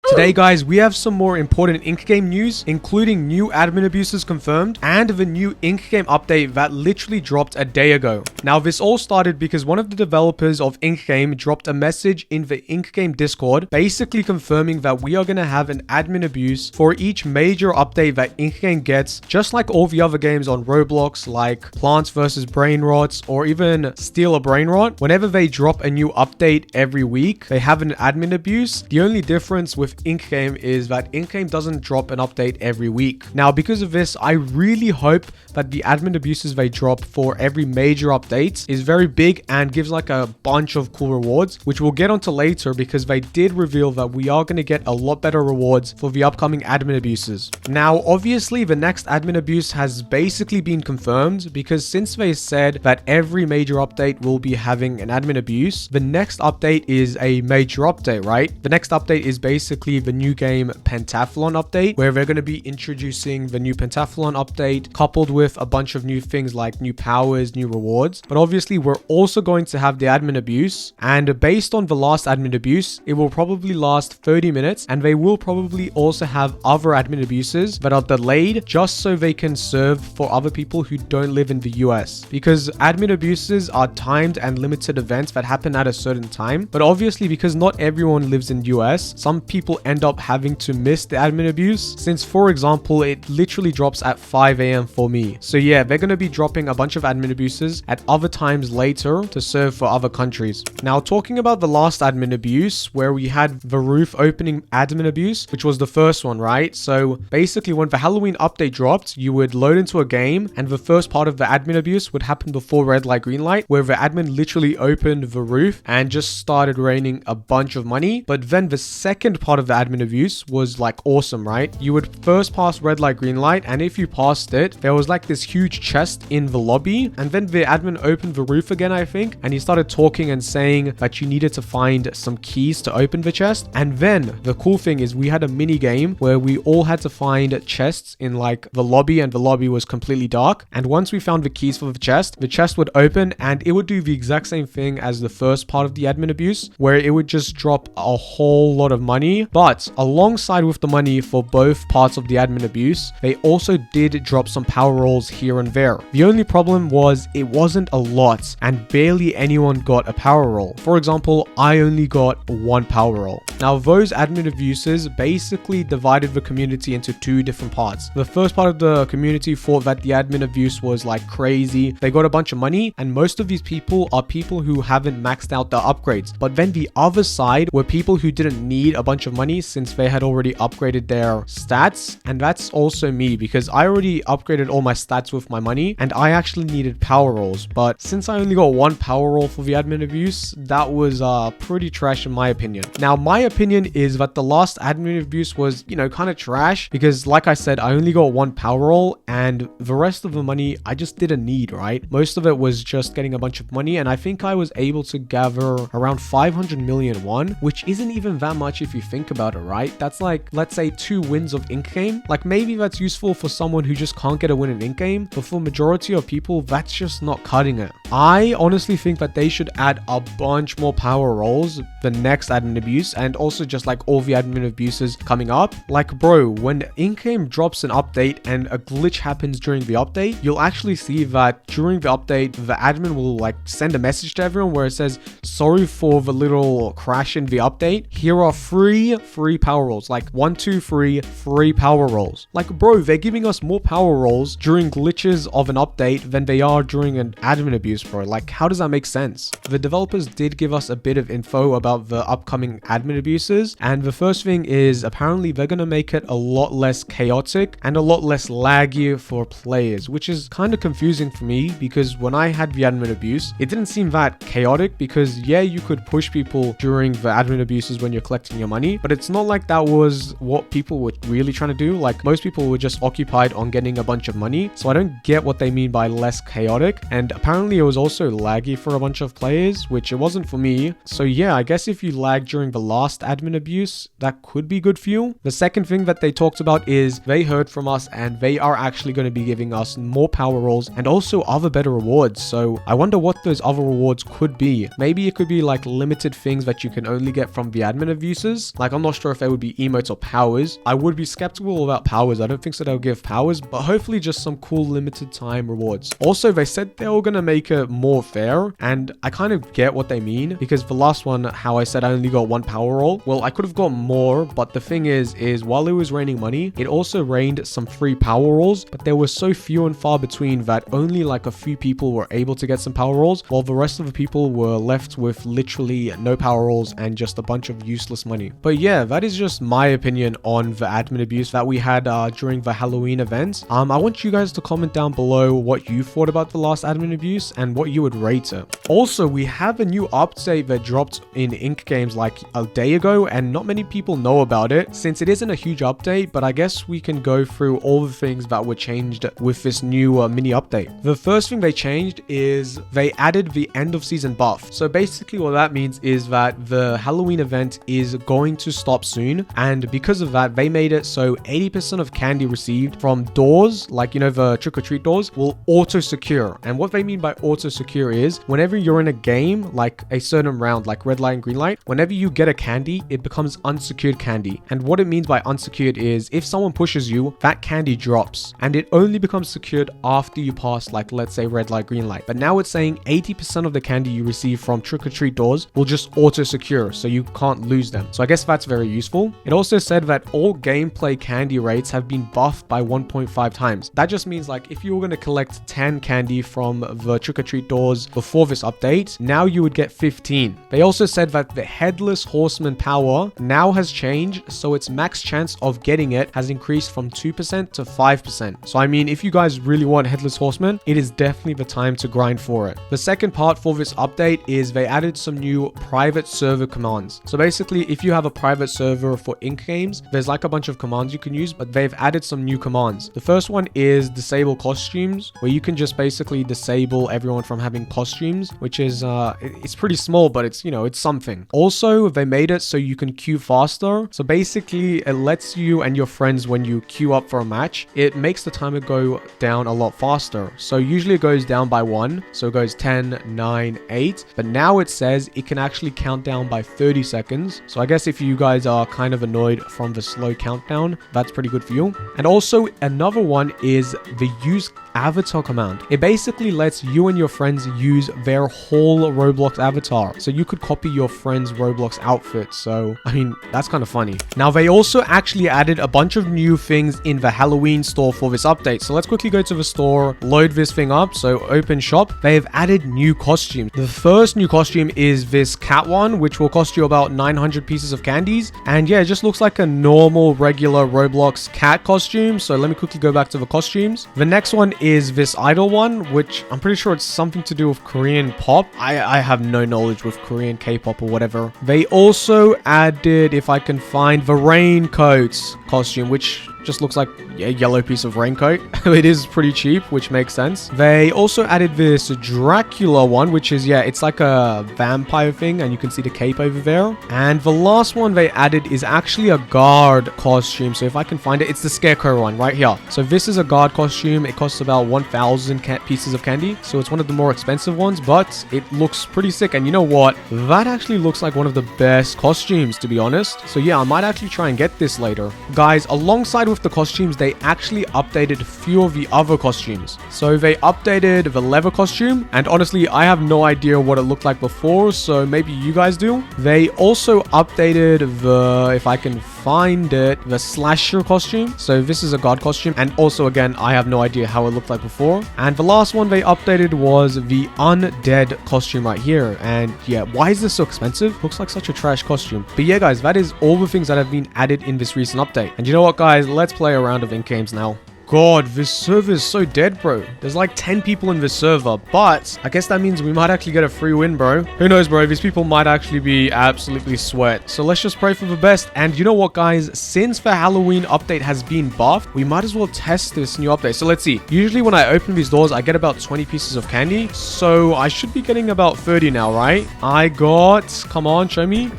Today, guys, we have some more important Ink Game news, including new admin abuses confirmed and the new Ink Game update that literally dropped a day ago. Now, this all started because one of the developers of Ink Game dropped a message in the Ink Game Discord, basically confirming that we are going to have an admin abuse for each major update that Ink Game gets, just like all the other games on Roblox, like Plants vs. Brain Rots or even Steal a Brain Rot. Whenever they drop a new update every week, they have an admin abuse. The only difference with Ink Game is that Ink Game doesn't drop an update every week. Now, because of this, I really hope that the admin abuses they drop for every major update is very big and gives like a bunch of cool rewards, which we'll get onto later because they did reveal that we are going to get a lot better rewards for the upcoming admin abuses. Now, obviously, the next admin abuse has basically been confirmed because since they said that every major update will be having an admin abuse, the next update is a major update, right? The next update is basically the new game Pentathlon update, where they're going to be introducing the new Pentathlon update coupled with a bunch of new things like new powers, new rewards. But obviously, we're also going to have the admin abuse, and based on the last admin abuse, it will probably last 30 minutes, and they will probably also have other admin abuses that are delayed just so they can serve for other people who don't live in the US, because admin abuses are timed and limited events that happen at a certain time. But obviously, because not everyone lives in the US, some people end up having to miss the admin abuse, since for example it literally drops at 5 a.m. for me. So yeah, they're going to be dropping a bunch of admin abuses at other times later to serve for other countries. Now, talking about the last admin abuse, where we had the roof opening admin abuse, which was the first one, right? So basically, when the Halloween update dropped, you would load into a game and the first part of the admin abuse would happen before red light green light, where the admin literally opened the roof and just started raining a bunch of money. But then the second part of the admin abuse was like awesome, right? You would first pass red light green light, and if you passed it, there was like this huge chest in the lobby, and then the admin opened the roof again, I think, and he started talking and saying that you needed to find some keys to open the chest. And then the cool thing is we had a mini game where we all had to find chests in like the lobby, and the lobby was completely dark, and once we found the keys for the chest would open and it would do the exact same thing as the first part of the admin abuse, where it would just drop a whole lot of money. But alongside with the money for both parts of the admin abuse, they also did drop some power rolls here and there. The only problem was it wasn't a lot and barely anyone got a power roll. For example, I only got one power roll. Now, those admin abuses basically divided the community into two different parts. The first part of the community thought that the admin abuse was like crazy. They got a bunch of money, and most of these people are people who haven't maxed out their upgrades. But then the other side were people who didn't need a bunch of money since they had already upgraded their stats, and that's also me because I already upgraded all my stats with my money and I actually needed power rolls. But since I only got one power roll for the admin abuse, that was pretty trash in my opinion. Now, my opinion is that the last admin abuse was, you know, kind of trash because like I said, I only got one power roll and the rest of the money I just didn't need, right? Most of it was just getting a bunch of money, and I think I was able to gather around 500 million won, which isn't even that much if you think about it, right? That's like, let's say 2 wins of Ink Game. Like maybe that's useful for someone who just can't get a win in Ink Game, but for majority of people, that's just not cutting it. I honestly think that they should add a bunch more power rolls the next admin abuse, and also just like all the admin abuses coming up. Like bro, when Ink Game drops an update and a glitch happens during the update, you'll actually see that during the update, the admin will like send a message to everyone where it says, sorry for the little crash in the update. Here are free power rolls, like 1, 2, 3 free power rolls. Like bro, they're giving us more power rolls during glitches of an update than they are during an admin abuse, bro. Like how does that make sense? The developers did give us a bit of info about the upcoming admin abuses, and the first thing is apparently they're gonna make it a lot less chaotic and a lot less laggy for players, which is kind of confusing for me because when I had the admin abuse, it didn't seem that chaotic because yeah, you could push people during the admin abuses when you're collecting your money, but it's not like that was what people were really trying to do. Like most people were just occupied on getting a bunch of money, so I don't get what they mean by less chaotic. And apparently it was also laggy for a bunch of players, which it wasn't for me. So yeah, I guess if you lag during the last admin abuse, that could be good for you. The second thing that they talked about is they heard from us and they are actually going to be giving us more power rolls and also other better rewards. So I wonder what those other rewards could be. Maybe it could be like limited things that you can only get from the admin abuses. Like I'm I'm not sure if they would be emotes or powers. I would be skeptical about powers. I don't think so they'll give powers, but hopefully just some cool limited time rewards. Also, they said they were gonna make it more fair, and I kind of get what they mean, because the last one, how I said I only got one power roll, well, I could have got more, but the thing is while it was raining money, it also rained some free power rolls, but there were so few and far between that only like a few people were able to get some power rolls, while the rest of the people were left with literally no power rolls and just a bunch of useless money. But yeah, that is just my opinion on the admin abuse that we had during the Halloween event. I want you guys to comment down below what you thought about the last admin abuse and what you would rate it. Also, we have a new update that dropped in Ink Games like a day ago, and not many people know about it since it isn't a huge update, but I guess we can go through all the things that were changed with this new mini update. The first thing they changed is they added the end of season buff. So basically what that means is that the Halloween event is going to stop soon, and because of that, they made it so 80% of candy received from doors, like, you know, the trick-or-treat doors, will auto-secure. And what they mean by auto-secure is whenever you're in a game, like a certain round, like red light and green light, whenever you get a candy, it becomes unsecured candy. And what it means by unsecured is if someone pushes you, that candy drops, and it only becomes secured after you pass, like, let's say red light, green light. But now it's saying 80% of the candy you receive from trick-or-treat doors will just auto-secure, so you can't lose them. So I guess that's very useful. It also said that all gameplay candy rates have been buffed by 1.5 times. That just means like if you were going to collect 10 candy from the trick-or-treat doors before this update, now you would get 15. They also said that the Headless Horseman power now has changed, so its max chance of getting it has increased from 2% to 5%. So I mean, if you guys really want Headless Horseman, it is definitely the time to grind for it. The second part for this update is they added some new private server commands. So basically, if you have a private server for Ink Games, there's like a bunch of commands you can use, but they've added some new commands. The first one is disable costumes, where you can just basically disable everyone from having costumes, which is it's pretty small, but it's, you know, it's something. Also, they made it so you can queue faster. So basically, it lets you and your friends, when you queue up for a match, it makes the timer go down a lot faster. So usually it goes down by 1, so it goes 10, 9, 8, but now it says it can actually count down by 30 seconds. So I guess if you guys are kind of annoyed from the slow countdown, that's pretty good for you. And also another one is the use avatar command. It basically lets you and your friends use their whole Roblox avatar, so you could copy your friend's Roblox outfit. So I mean, that's kind of funny. Now they also actually added a bunch of new things in the Halloween store for this update. So let's quickly go to the store, load this thing up. So open shop. They've added new costumes. The first new costume is this cat one, which will cost you about 900 pieces of candies. And yeah, it just looks like a normal regular Roblox cat costume. So let me quickly go back to the costumes. The next one is this idol one, which I'm pretty sure it's something to do with Korean pop. I have no knowledge with Korean K-pop or whatever. They also added, if I can find, the raincoats costume, which just looks like a yellow piece of raincoat. It is pretty cheap, which makes sense. They also added this Dracula one, which is, yeah, it's like a vampire thing, and you can see the cape over there. And the last one they added is actually a guard costume. So if I can find it, it's the scarecrow one right here. So this is a guard costume. It costs about 1,000 pieces of candy. So it's one of the more expensive ones, but it looks pretty sick. And you know what? That actually looks like one of the best costumes, to be honest. So yeah, I might actually try and get this later. Guys, alongside with the costumes, they actually updated a few of the other costumes. So they updated the leather costume, and honestly, I have no idea what it looked like before, so maybe you guys do. They also updated the, if I can find it, the slasher costume. So this is a guard costume, and also again, I have no idea how it looked like before. And the last one they updated was the undead costume right here. And yeah, why is this so expensive? Looks like such a trash costume. But yeah, guys, that is all the things that have been added in this recent update. And you know what, guys? Let's play a round of Ink Games now. God, this server is so dead, bro. There's like 10 people in this server, but I guess that means we might actually get a free win, bro. Who knows, bro? These people might actually be absolutely sweat. So let's just pray for the best. And you know what, guys? Since the Halloween update has been buffed, we might as well test this new update. So let's see. Usually when I open these doors, I get about 20 pieces of candy. So I should be getting about 30 now, right? I got, come on, show me.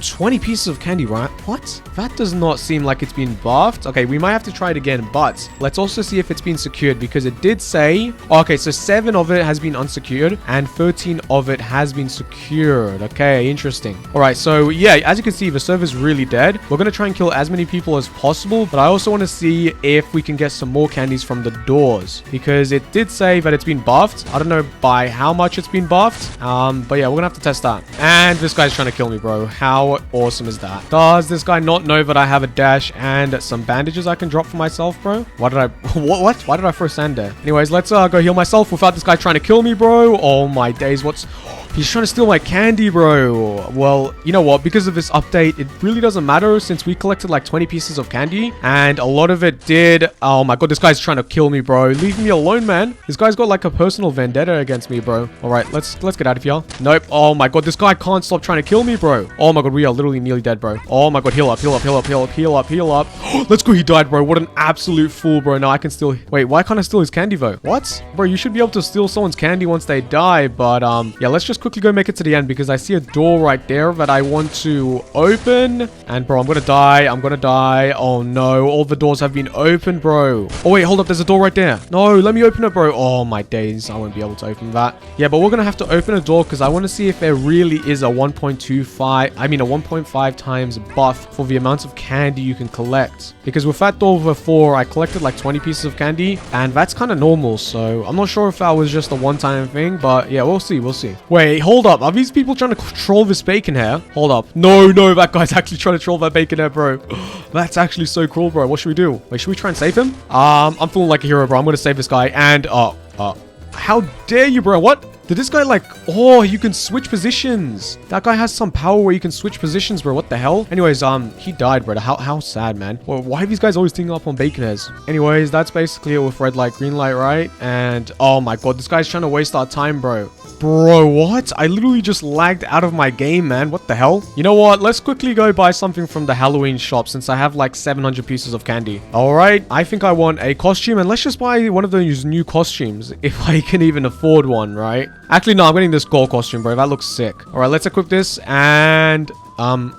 20 pieces of candy, right? What? That does not seem like it's been buffed. Okay, we might have to try it again, but let's also see if it's been secured because it did say... Okay, so 7 of it has been unsecured and 13 of it has been secured. Okay, interesting. All right, so yeah, as you can see, the server's really dead. We're going to try and kill as many people as possible, but I also want to see if we can get some more candies from the doors because it did say that it's been buffed. I don't know by how much it's been buffed, but yeah, we're gonna have to test that. And this guy's trying to kill me, bro. How awesome is that? Does this guy not know that I have a dash and some bandages I can drop for myself, bro? Why did I what? Why did I throw sand there? Anyways, let's go heal myself without this guy trying to kill me, bro. Oh my days, what's... He's trying to steal my candy, bro. Well, you know what? Because of this update, it really doesn't matter since we collected like 20 pieces of candy and a lot of it did... Oh my god, this guy's trying to kill me, bro. Leave me alone, man. This guy's got like a personal vendetta against me, bro. All right, let's get out of here. Nope. Oh my god, this guy can't stop trying to kill me, bro. Oh my god, we are literally nearly dead, bro. Oh my god, heal up, heal up, heal up, heal up, heal up, heal up. Let's go, he died, bro. What an absolute fool, bro. Now I can still... Wait, why can't I steal his candy, though? What? Bro, you should be able to steal someone's candy once they die, but yeah, let's just quickly go make it to the end because I see a door right there that I want to open. And bro, I'm gonna die. I'm gonna die. Oh no, all the doors have been opened, bro. Oh wait, hold up. There's a door right there. No, let me open it, bro. Oh my days. I won't be able to open that. Yeah, but we're gonna have to open a door because I want to see if there really is a 1.25, I mean a 1.5 times buff for the amount of candy you can collect. Because with that door before, I collected like 20 pieces of candy and that's kind of normal. So I'm not sure if that was just a one-time thing, but yeah, we'll see. We'll see. Wait, hold up. Are these people trying to troll this bacon hair? Hold up. No, that guy's actually trying to troll that bacon hair, bro. That's actually so cruel, bro. What should we do? Wait, should we try and save him? I'm feeling like a hero, bro. I'm gonna save this guy. And how dare you, bro? What? Did this guy like... Oh, you can switch positions. That guy has some power where you can switch positions, bro. What the hell? Anyways, he died, bro. How sad, man. Well, why are these guys always teaming up on bacon hairs? Anyways, that's basically it with red light, green light, right? And oh my god, this guy's trying to waste our time, bro. Bro, what? I literally just lagged out of my game, man. What the hell? You know what? Let's quickly go buy something from the Halloween shop since I have like 700 pieces of candy. All right. I think I want a costume and let's just buy one of those new costumes if I can even afford one, right? Actually, no, I'm getting this gold costume, bro. That looks sick. All right, let's equip this and...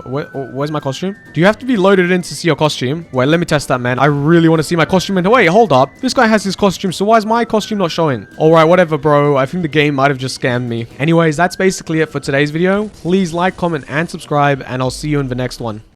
where's my costume? Do you have to be loaded in to see your costume? Wait, let me test that, man. I really want to see my costume. And wait, hold up. This guy has his costume, so why is my costume not showing? All right, whatever, bro. I think the game might have just scammed me. Anyways, that's basically it for today's video. Please like, comment, and subscribe, and I'll see you in the next one.